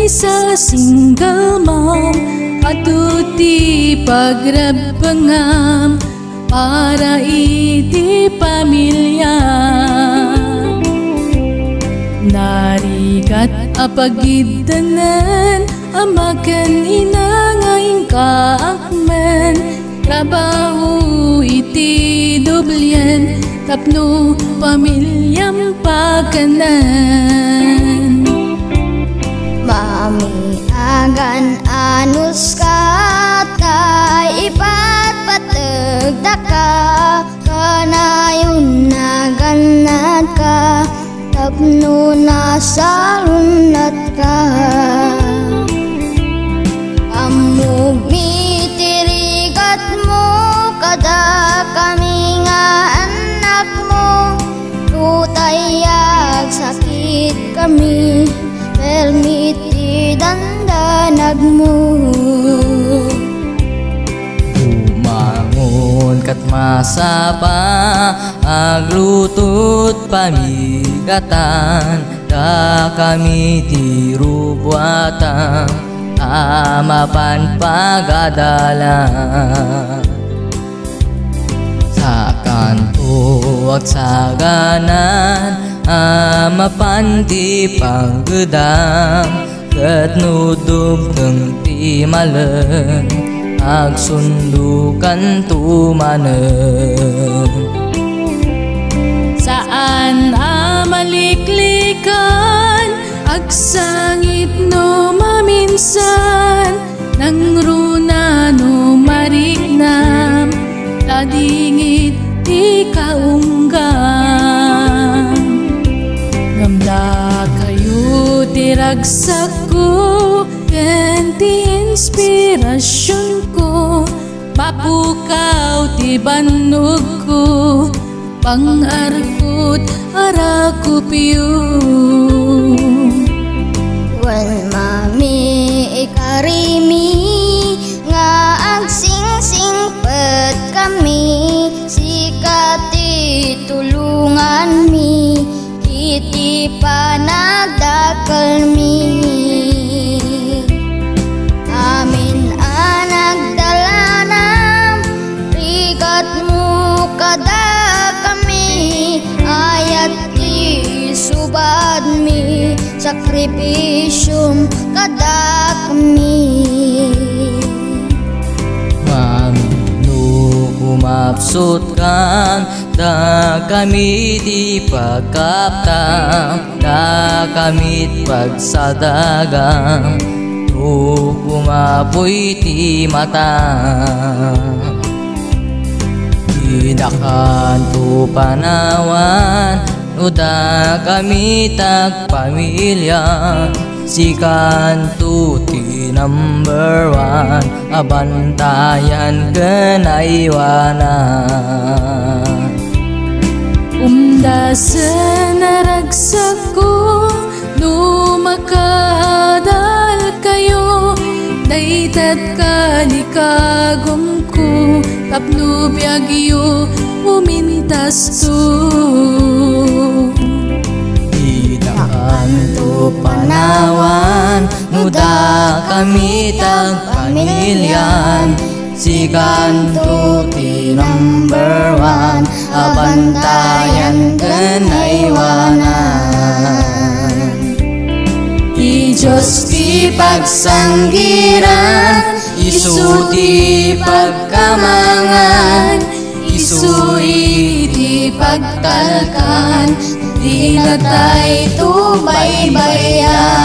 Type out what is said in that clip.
sa single mom atuti pagrabangam para iti pamilya. Narigat apagidanan amakan inangaing kaakman trabaho iti dublyan tapno pamilyam pakanan. Mami agan anus ka tay ipatpatagda ka kanayon naganad ka tapno nasalunat ka. Amog mitirigat mo kada kami nga anak mo tutayag sakit kami permiti dandanag mo. Bumangon kat masapa aglutot pamigatan da kami tirubuatan amapan pagadalan. Sa kanto at saganan amapan ti panggedang ket nudog teng ti malen agsundukan tumanen. Saan amaliklikan agsangit no maminsan nang runa no mariknam ladingit ti kaunggam. Ngamda kayo ti ragsak ko ken ti inspirasyon ko mapukaw ti bannog ko pangarkot arakupyo. Wan mami ikarimi nga agsingsing pet kami sikati tulungan mi kiti panagdakal mi. Amin anak dalanam rigat mo kada kami ayat ti subad mi sakripisyum kada kami. Mami no kumapsot kan da kami di pagkaptam da kami pagsadagang no kumapoy ti mata. Inakan to panawan uda kami tagpamilya sikan to ti number one abantayan kanaiwanan. Sa naragsak ko no makadal kayo daytat kalikagom ko tapno biagyo umintas to. Idakan to panawan nuda kami tagpamilyan sikan to ti number one abantayan kanaiwanan. I Diyos ti pagsanggiran isu ti pagkamangan isu iti pagtalkan di natay to baybayan.